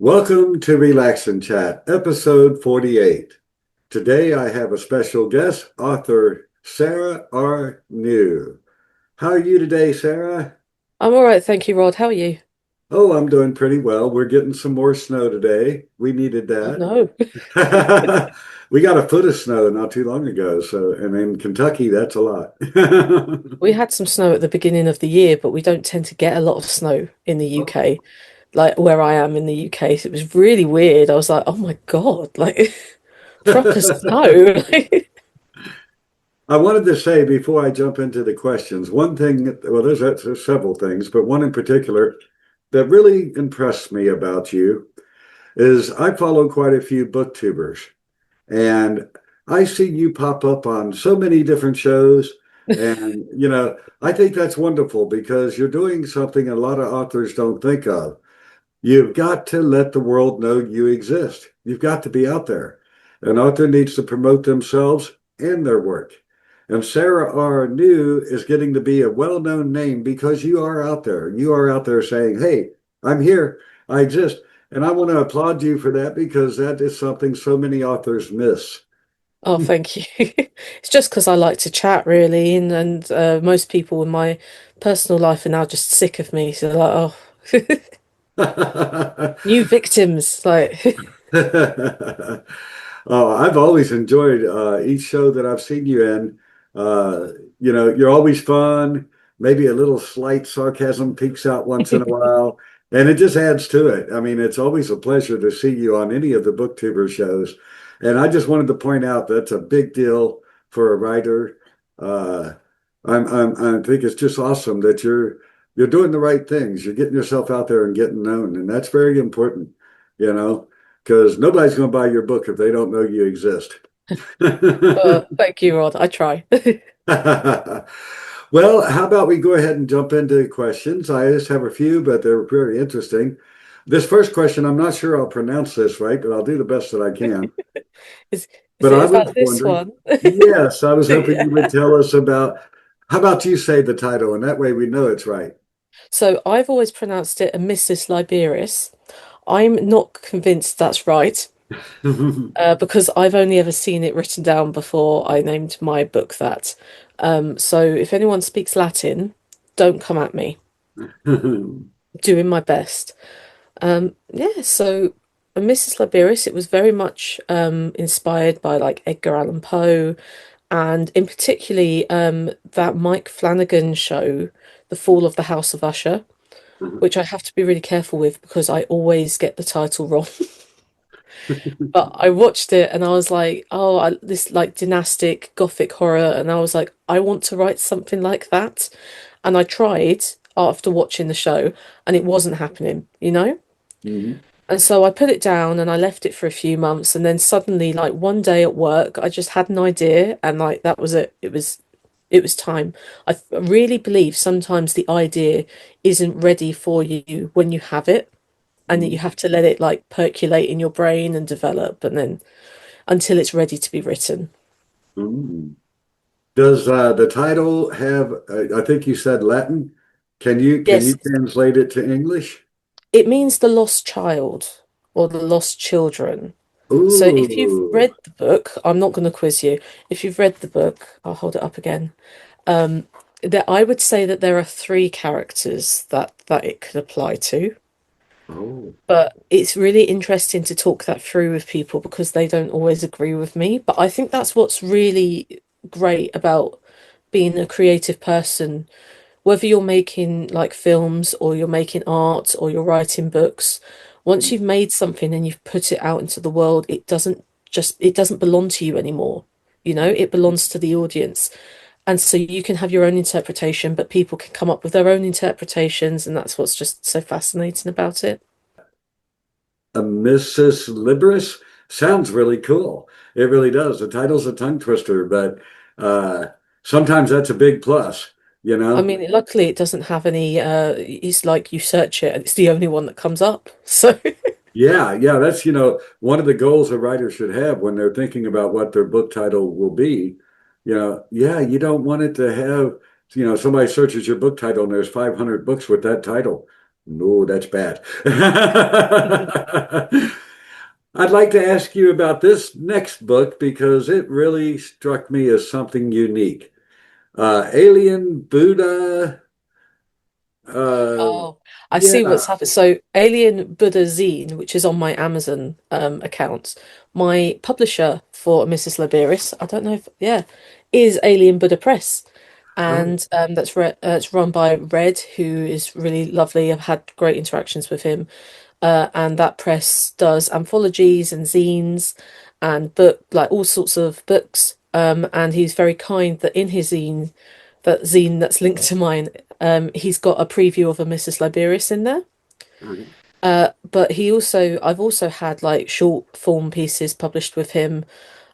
Welcome to Relax and Chat, episode 48. Today I have a special guest, author Sarah R. New. How are you today, Sarah? I'm all right, thank you, Rod. How are you? Oh, I'm doing pretty well. We're getting some more snow today. We needed Oh that. no. We got a foot of snow not too long ago, and in Kentucky, that's a lot. We had some snow at the beginning of the year, but we don't tend to get a lot of snow in the Oh. UK, like where I am in the UK. So it was really weird. I was like, oh my God, like proper snow. I wanted to say before I jump into the questions, one thing, well, there's several things, but one in particular that really impressed me about you is I follow quite a few booktubers, and I see you pop up on so many different shows. And, I think that's wonderful because you're doing something a lot of authors don't think of. You've got to let the world know you exist. You've got to be out there. An author needs to promote themselves and their work. And Sarah R. New is getting to be a well-known name because you are out there. You are out there saying, hey, I'm here. I exist. And I want to applaud you for that because that is something so many authors miss. Oh, thank you. It's just because I like to chat, really, and most people in my personal life are now just sick of me. So they're like, oh, new victims. Like, Oh, I've always enjoyed each show that I've seen you in. Uh, you're always fun. Maybe a little slight sarcasm peeks out once in a while, and it just adds to it. I mean, it's always a pleasure to see you on any of the booktuber shows. And I just wanted to point out that's a big deal for a writer. Uh, I think it's just awesome that you're doing the right things. You're getting yourself out there and getting known, and that's very important. You know because nobody's going to buy your book if they don't know you exist. thank you, Rod. I try. Well, how about we go ahead and jump into questions? I just have a few, but they're very interesting. This first question, I'm not sure I'll pronounce this right, but I'll do the best that I can. Is is But it I about was this wondering, one? yes, I was hoping you would Yeah. tell us about, how about you say the title, and that way we know it's right. So I've always pronounced it a Mrs. Liberis. I'm not convinced that's right, because I've only ever seen it written down before I named my book that. So if anyone speaks Latin, don't come at me. Doing my best. Yeah, so Mrs. Liberis, it was very much inspired by like Edgar Allan Poe, and in particularly that Mike Flanagan show, The Fall of the House of Usher, which I have to be really careful with because I always get the title wrong. But I watched it and I was like, oh, this like dynastic gothic horror, and I was like, I want to write something like that. And I tried after watching the show, and it wasn't happening, you know? Mhm. And so I put it down and I left it for a few months, and then suddenly, like one day at work, I just had an idea, and like that was it. It was time. I really believe sometimes the idea isn't ready for you when you have it, and that you have to let it like percolate in your brain and develop, and then until it's ready to be written. Mhm. Does the title have, I think you said Latin. Can you Yes, translate it to English? it means the lost child or the lost children. So if you've Ooh. read the book, I'm not going to quiz you. If you've read the book, I'll hold it up again. Um, that I would say that there are three characters that it could apply to. Oh. But it's really interesting to talk that through with people because they don't always agree with me. But I think that's what's really great about being a creative person, whether you're making like films or you're making art or you're writing books. Once you've made something and you've put it out into the world, it doesn't belong to you anymore. It belongs to the audience. And so you can have your own interpretation, but people can come up with their own interpretations, and that's what's just so fascinating about it. A Mrs. Libris sounds really cool. It really does. The title's a tongue twister, but uh, sometimes that's a big plus, you I know? mean, luckily it doesn't have any, it's like you search it and it's the only one that comes up. So, Yeah, yeah, that's, one of the goals a writer should have when they're thinking about what their book title will be. Yeah, you don't want it to have, somebody searches your book title and there's 500 books with that title. No, that's bad. I'd like to ask you about this next book because it really struck me as something unique. Alien Buddha. Uh, Oh, I see what's yeah. happened. So, Alien Buddha Zine, which is on my Amazon account, my publisher for Mrs. Liberis, I don't know if, yeah, is Alien Buddha Press. Oh, And it's run by Red, who is really lovely. I've had great interactions with him. And that press does anthologies and zines and book like all sorts of books. And he's very kind that in his zine, that zine that's linked to mine, he's got a preview of a Mrs. Liberis in there. uh-huh. But I've also had like short form pieces published with him.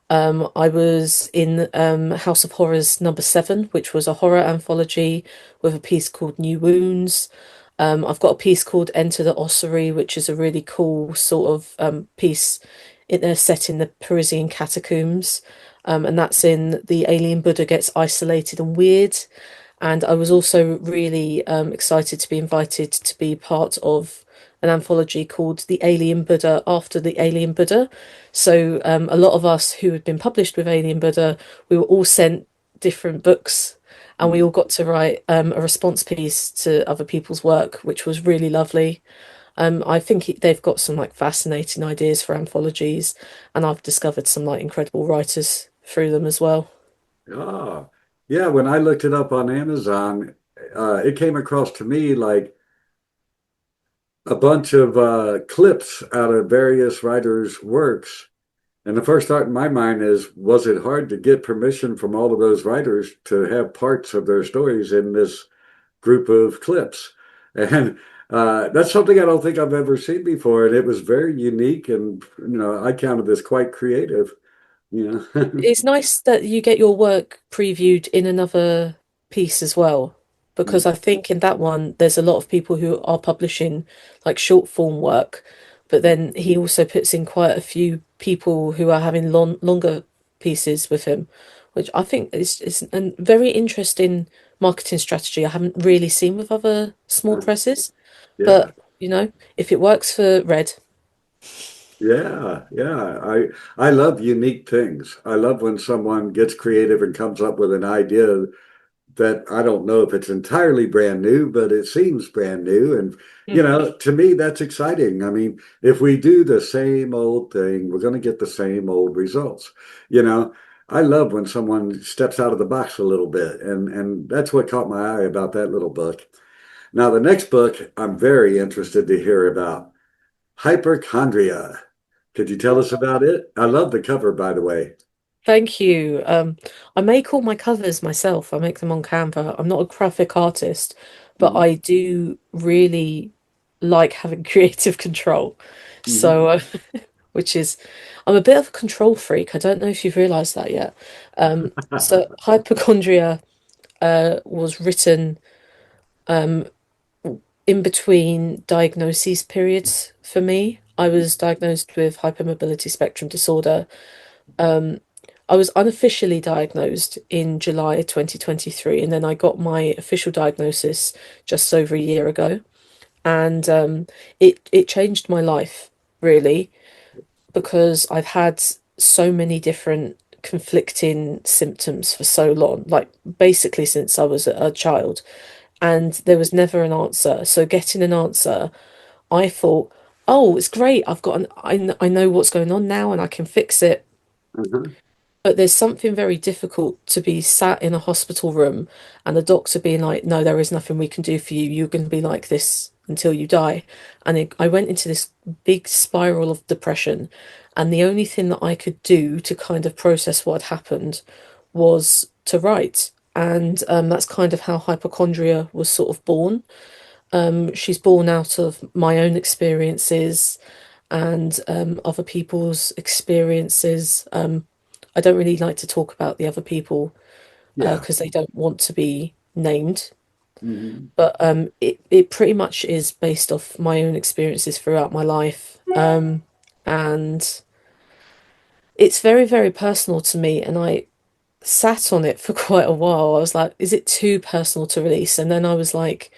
I was in House of Horrors #7, which was a horror anthology with a piece called New Wounds. I've got a piece called Enter the Ossuary, which is a really cool sort of piece set in the Parisian catacombs. And that's in the alien Buddha gets isolated and weird. And I was also really excited to be invited to be part of an anthology called The Alien Buddha After the Alien Buddha. So a lot of us who had been published with Alien Buddha, we were all sent different books and we all got to write a response piece to other people's work, which was really lovely. I think they've got some like fascinating ideas for anthologies, and I've discovered some like incredible writers through them as well. Ah, yeah. When I looked it up on Amazon, it came across to me like a bunch of clips out of various writers' works. And the first thought in my mind is, was it hard to get permission from all of those writers to have parts of their stories in this group of clips? And that's something I don't think I've ever seen before. And it was very unique. And, I counted this quite creative, you know. It's nice that you get your work previewed in another piece as well, because I think in that one there's a lot of people who are publishing like short form work, but then he also puts in quite a few people who are having longer pieces with him, which I think is a very interesting marketing strategy I haven't really seen with other small presses. Yeah. But if it works for Red, Yeah, yeah. I love unique things. I love when someone gets creative and comes up with an idea that I don't know if it's entirely brand new, but it seems brand new. And, to me, that's exciting. I mean, if we do the same old thing, we're going to get the same old results. You know, I love when someone steps out of the box a little bit. And that's what caught my eye about that little book. Now, the next book I'm very interested to hear about, Hypochondria. Could you tell us about it? I love the cover, by the way. thank you. I make all my covers myself. I make them on Canva. I'm not a graphic artist, but Mhm. I do really like having creative control. Mhm. So, which is, I'm a bit of a control freak. I don't know if you've realized that yet. So Hypochondria was written in between diagnoses periods for me. I was diagnosed with hypermobility spectrum disorder. I was unofficially diagnosed in July 2023, and then I got my official diagnosis just over a year ago. And it changed my life, really, because I've had so many different conflicting symptoms for so long, like basically since I was a child, and there was never an answer. So getting an answer, I thought, oh, it's great. I know what's going on now and I can fix it. Uh-huh. But there's something very difficult to be sat in a hospital room and the doctor being like, no, there is nothing we can do for you. You're going to be like this until you die. I went into this big spiral of depression. And the only thing that I could do to kind of process what had happened was to write. And that's kind of how hypochondria was sort of born. She's born out of my own experiences and other people's experiences. I don't really like to talk about the other people Yeah. because they don't want to be named. Mhm. But it pretty much is based off my own experiences throughout my life. And it's very, very personal to me. And I sat on it for quite a while. I was like, is it too personal to release? And then I was like,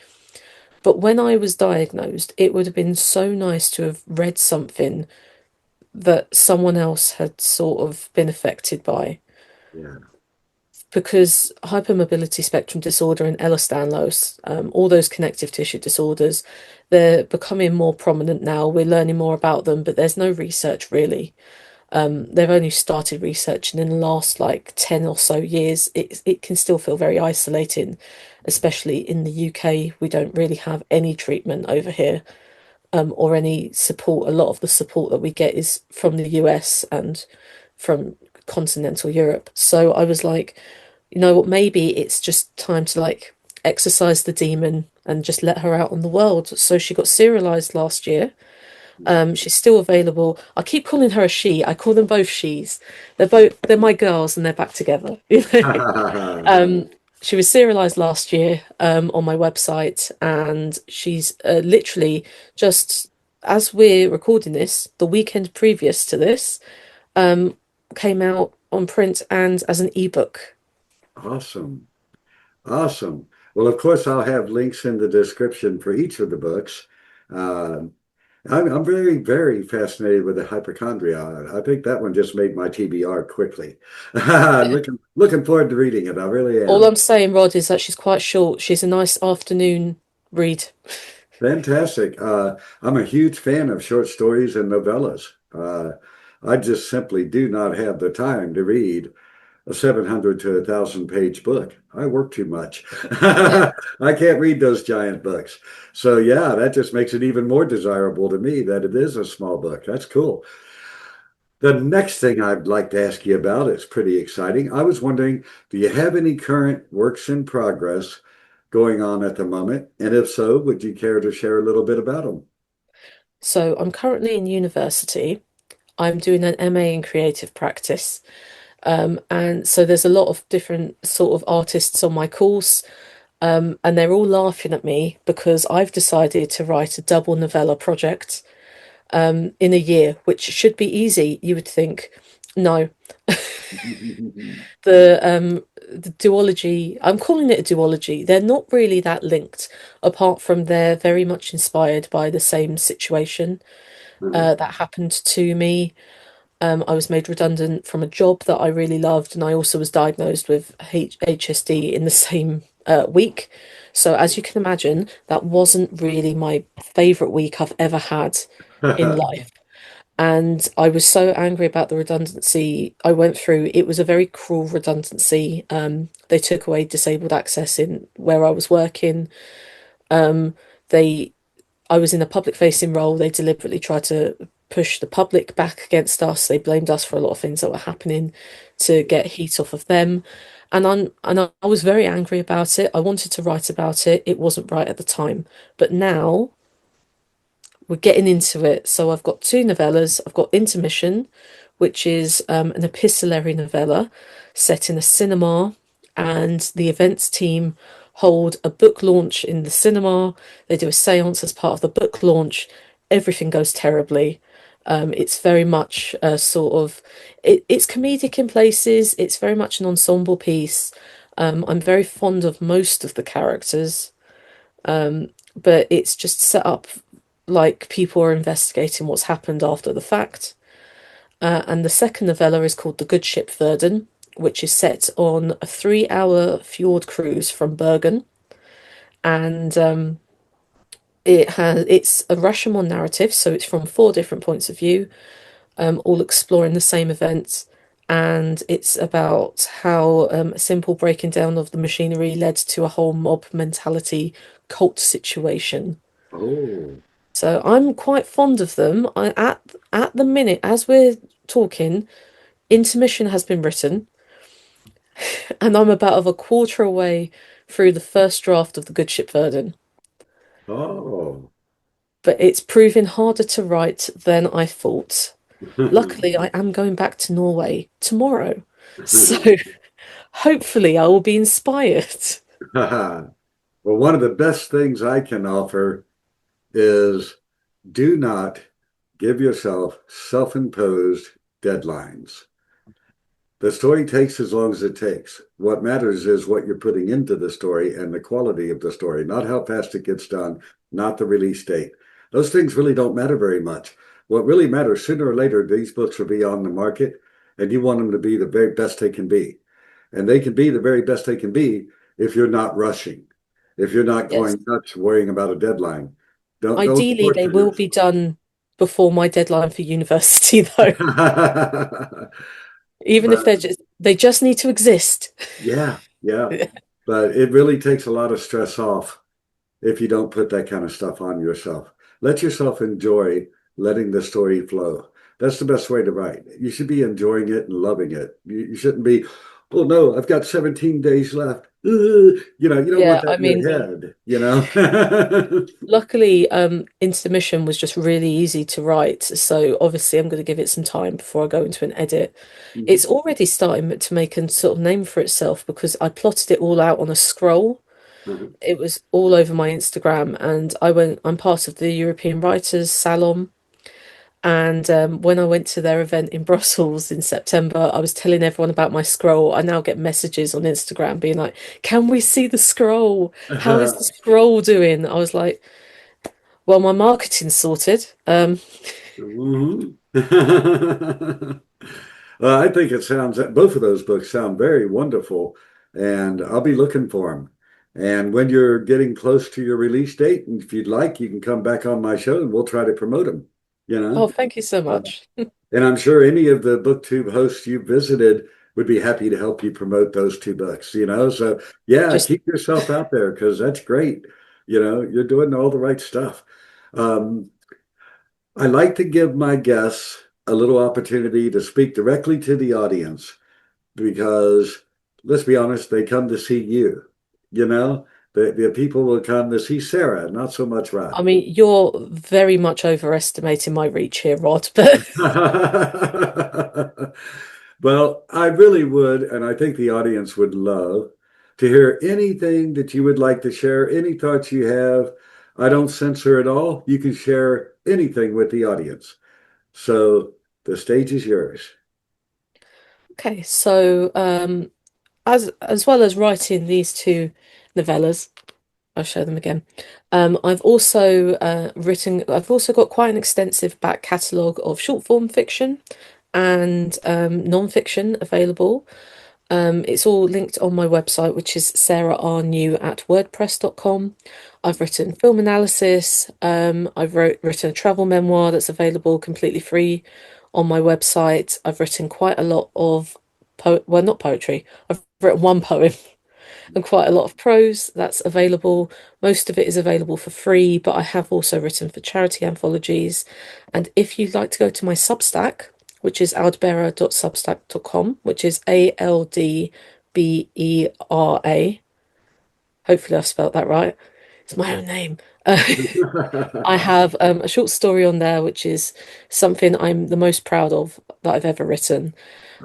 But when I was diagnosed, it would have been so nice to have read something that someone else had sort of been affected by. Yeah. Because hypermobility spectrum disorder and Ehlers-Danlos, all those connective tissue disorders, they're becoming more prominent now. We're learning more about them, but there's no research really. They've only started researching in the last like 10 or so years. It can still feel very isolating, especially in the UK. We don't really have any treatment over here, or any support. A lot of the support that we get is from the US and from continental Europe. So I was like, you know what, maybe it's just time to like exercise the demon and just let her out on the world. So she got serialized last year. She's still available. I keep calling her a she. I call them both she's. They're my girls and they're back together. You know? Um, she was serialized last year on my website, and she's literally just as we're recording this, the weekend previous to this, um, came out on print and as an ebook. Awesome. Awesome. Well, of course, I'll have links in the description for each of the books. Uh, I'm very, very fascinated with the hypochondria. I think that one just made my TBR quickly. Looking forward to reading it. I really All am. I'm saying, Rod, is that she's quite short. She's a nice afternoon read. Fantastic. I'm a huge fan of short stories and novellas. I just simply do not have the time to read a 700 to 1,000 page book. I work too much. Yeah. I can't read those giant books. So, yeah, that just makes it even more desirable to me that it is a small book. That's cool. The next thing I'd like to ask you about is pretty exciting. I was wondering, do you have any current works in progress going on at the moment? And if so, would you care to share a little bit about them? So I'm currently in university. I'm doing an MA in creative practice. And so there's a lot of different sort of artists on my course. And they're all laughing at me because I've decided to write a double novella project in a year, which should be easy, you would think. No, the duology, I'm calling it a duology. They're not really that linked, apart from they're very much inspired by the same situation that happened to me. I was made redundant from a job that I really loved, and I also was diagnosed with HSD in the same week. So, as you can imagine, that wasn't really my favorite week I've ever had in life. And I was so angry about the redundancy I went through. It was a very cruel redundancy. They took away disabled access in where I was working. Um, they I was in a public facing role. They deliberately tried to push the public back against us. They blamed us for a lot of things that were happening to get heat off of them. I was very angry about it. I wanted to write about it. It wasn't right at the time. But now we're getting into it. So I've got two novellas. I've got Intermission, which is an epistolary novella set in a cinema, and the events team hold a book launch in the cinema. They do a séance as part of the book launch. Everything goes terribly. It's very much a sort of it's comedic in places. It's very much an ensemble piece. I'm very fond of most of the characters, but it's just set up like people are investigating what's happened after the fact. And the second novella is called The Good Ship Verdun, which is set on a 3 hour fjord cruise from Bergen. And it's a Rashomon narrative, so it's from four different points of view, all exploring the same events. And it's about how a simple breaking down of the machinery led to a whole mob mentality cult situation. Oh. So I'm quite fond of them. At the minute, as we're talking, intermission has been written, and I'm about of a quarter away through the first draft of the Good Ship Verdun. Oh. But it's proving harder to write than I thought. Luckily, I am going back to Norway tomorrow, so hopefully I will be inspired. Well, one of the best things I can offer is do not give yourself self-imposed deadlines. The story takes as long as it takes. What matters is what you're putting into the story and the quality of the story, not how fast it gets done, not the release date. Those things really don't matter very much. What really matters, sooner or later, these books will be on the market, and you want them to be the very best they can be. And they can be the very best they can be if you're not rushing, if you're not Yes. going nuts worrying about a deadline. Don't Ideally, they torture will be yourself. done before my deadline for university, though. Even if But they just need to exist. yeah, yeah. But it really takes a lot of stress off if you don't put that kind of stuff on yourself. Let yourself enjoy letting the story flow. That's the best way to write. You should be enjoying it and loving it. You shouldn't be, oh no, I've got 17 days left. You don't want Yeah, that I in your mean, head, you know? luckily, Intermission was just really easy to write. So obviously, I'm going to give it some time before I go into an edit. It's already starting to make a sort of name for itself because I plotted it all out on a scroll. It was all over my Instagram, and I'm part of the European Writers Salon. And when I went to their event in Brussels in September, I was telling everyone about my scroll. I now get messages on Instagram being like, "Can we see the scroll? How is the scroll doing?" I was like, "Well, my marketing's sorted." Mhm. Well, I think it sounds both of those books sound very wonderful, and I'll be looking for them. And when you're getting close to your release date, and if you'd like, you can come back on my show and we'll try to promote them, you Oh, know? thank you so Uh, much. and I'm sure any of the booktube hosts you visited would be happy to help you promote those two books, you know? So yeah, Just keep yourself out there because that's great. You know, you're doing all the right stuff. Um, I like to give my guests a little opportunity to speak directly to the audience because let's be honest, they come to see you. You know, the people will come to see Sarah, not so much I Rod. mean, you're very much overestimating my reach here, Rod, but Well, I really would, and I think the audience would love to hear anything that you would like to share, any thoughts you have. I don't censor at all. You can share anything with the audience. So the stage is yours. okay. So, as well as writing these two novellas, I'll show them again. I've also got quite an extensive back catalogue of short form fiction and non-fiction available. It's all linked on my website, which is sarah.rnew at wordpress.com. I've written film analysis. Written a travel memoir that's available completely free on my website. I've written quite a lot of not poetry. I've written one poem and quite a lot of prose that's available. Most of it is available for free, but I have also written for charity anthologies. And if you'd like to go to my Substack, which is aldbera.substack.com, which is Aldbera. Hopefully I've spelled that right. It's my own name. I have a short story on there, which is something I'm the most proud of that I've ever written.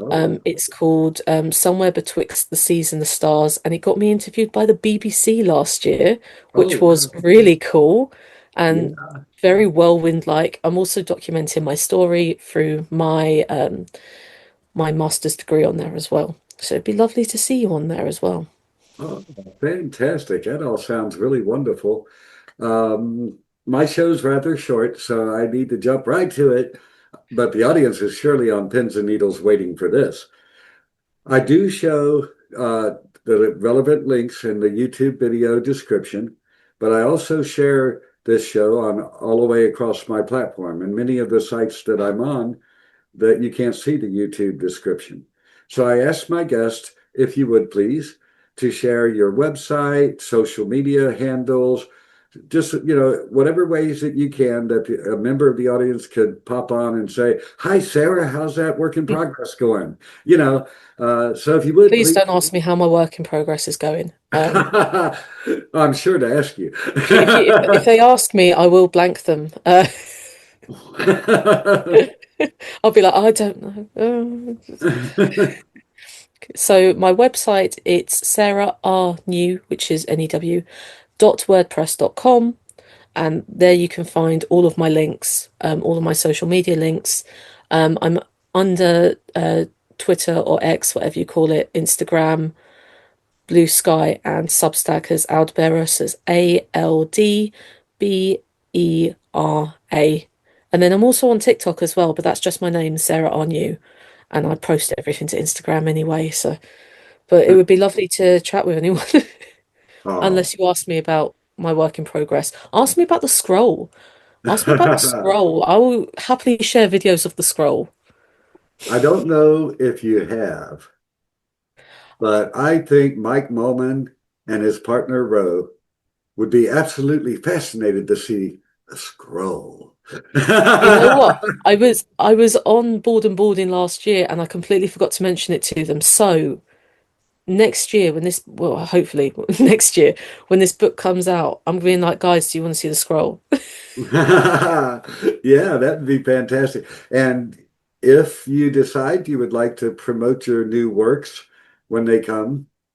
Oh, It's called Somewhere Betwixt the Seas and the Stars, and it got me interviewed by the BBC last year, which oh, was wow. really cool and Yeah. very whirlwind-like. I'm also documenting my story through my master's degree on there as well. So it'd be lovely to see you on there as well. Oh, fantastic. That all sounds really wonderful. My show's rather short, so I need to jump right to it. But the audience is surely on pins and needles waiting for this. I do show the relevant links in the YouTube video description, but I also share this show on all the way across my platform and many of the sites that I'm on that you can't see the YouTube description. So I asked my guest, if you would please, to share your website, social media handles, just whatever ways that you can that a member of the audience could pop on and say, "Hi, Sarah, how's that work in progress going?" You know, so if you would Please please. don't ask me how my work in progress is going. I'm sure to ask you. If they ask me, I will blank them. I'll be like, I don't know. So my website, it's Sarah R New, which is NEW, .wordpress.com. And there you can find all of my links, all of my social media links. I'm under Twitter or X, whatever you call it, Instagram, Blue Sky, and Substack as Aldbera. So it's Aldbera. And then I'm also on TikTok as well, but that's just my name, Sarah R. New, and I post everything to Instagram anyway. So, but it would be lovely to chat with anyone, Oh. unless you ask me about my work in progress. Ask me about the scroll. Ask me about the scroll. I will happily share videos of the scroll. I don't know if you have, but I think Mike Mullman and his partner Roe would be absolutely fascinated to see the scroll. You know what? I was on board and boarding last year and I completely forgot to mention it to them. So next year when this well, hopefully next year when this book comes out, I'm being like, guys, do you want to see the scroll? Yeah, that'd be fantastic. And if you decide you would like to promote your new works when they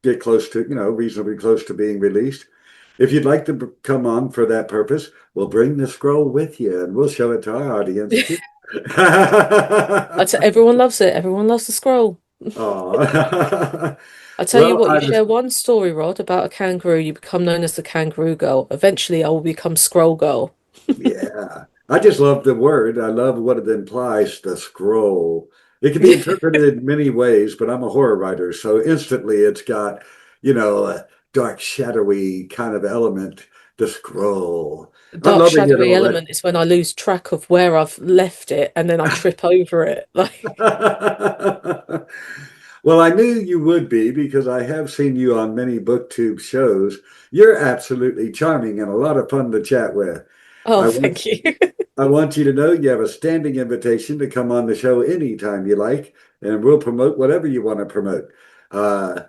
get close to, reasonably close to being released, if you'd like to come on for that purpose, we'll bring the scroll with you and we'll show it to our audience too. Everyone loves it. Everyone loves the scroll. Aw. I tell you Well, what, you share one story, Rod, about a kangaroo, you become known as the kangaroo girl. Eventually I will become scroll girl. yeah. I just love the word. I love what it implies, the scroll. It can be interpreted in many ways, but I'm a horror writer, so instantly it's got, a dark, shadowy kind of element, the scroll. The I'm dark loving it shadowy already. element is when I lose track of where I've left it and then I trip over it. Like, Well, I knew you would be because I have seen you on many BookTube shows. You're absolutely charming and a lot of fun to chat with. oh, I want thank you. I want you to know you have a standing invitation to come on the show anytime you like, and we'll promote whatever you want to promote. Uh,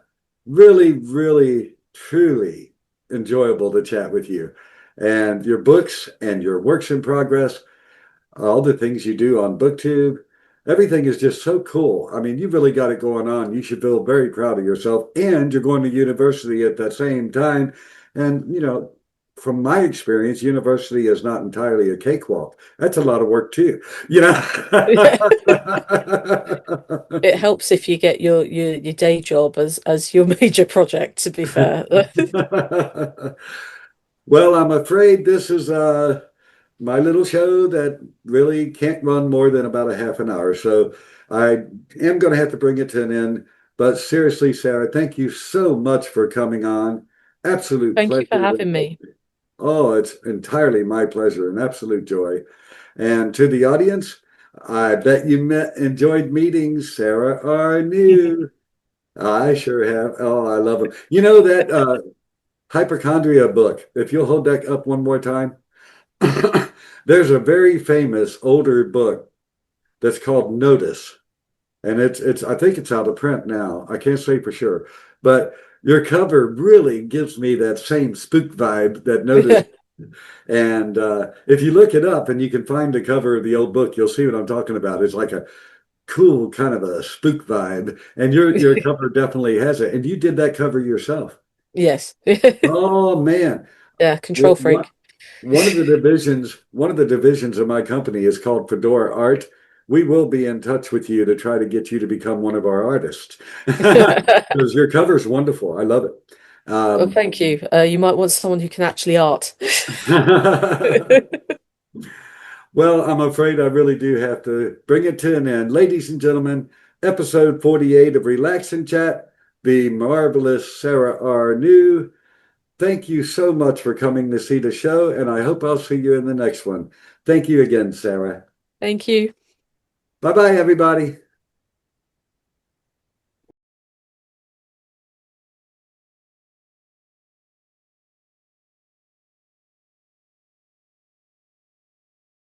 Really, really, truly enjoyable to chat with you. And your books and your works in progress, all the things you do on BookTube, everything is just so cool. I mean, you've really got it going on. You should feel very proud of yourself. And you're going to university at the same time. And, from my experience, university is not entirely a cakewalk. That's a lot of work too, you know. It helps if you get your day job as your major project, to be fair. Well, I'm afraid this is my little show that really can't run more than about a half an hour. So I am going to have to bring it to an end. But seriously, Sarah, thank you so much for coming on. Absolute Thank you for pleasure. having me. Oh, it's entirely my pleasure, an absolute joy. And to the audience, I bet you enjoyed meeting Sarah Arnew. I sure have. Oh, I love him. You know that hypochondria book. If you'll hold that up one more time. There's a very famous older book that's called Notice, and it's I think it's out of print now. I can't say for sure, but your cover really gives me that same spook vibe that Notice. And if you look it up and you can find the cover of the old book, you'll see what I'm talking about. It's like a cool kind of a spook vibe, and your cover definitely has it. And you did that cover yourself. Yes. Oh man. Yeah, control One freak. one of the divisions of my company is called Fedora Art. We will be in touch with you to try to get you to become one of our artists because your cover is wonderful. I love it. Well, thank you. You might want someone who can actually art. Well, I'm afraid I really do have to bring it to an end. Ladies and gentlemen, episode 48 of Relax and Chat, the marvelous Sarah R. New. Thank you so much for coming to see the show, and I hope I'll see you in the next one. Thank you again, Sarah. Thank you. Bye bye, everybody.